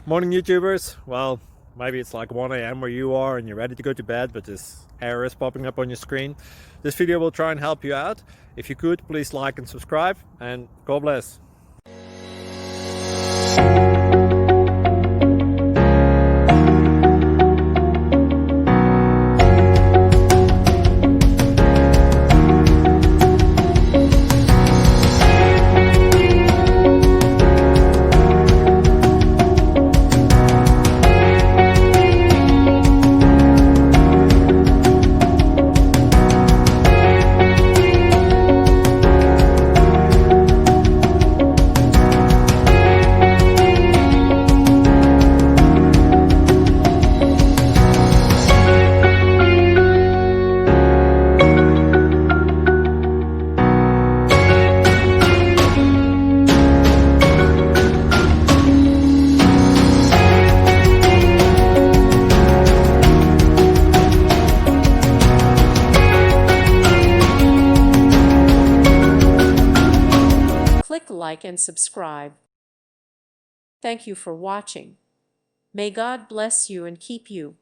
Morning YouTubers. Well, maybe it's like 1 a.m. where you are and you're ready to go to bed, but this error is popping up on your screen. This video will try and help you out. If you could, please like and subscribe, and God bless. Click like and subscribe. Thank you for watching. May God bless you and keep you.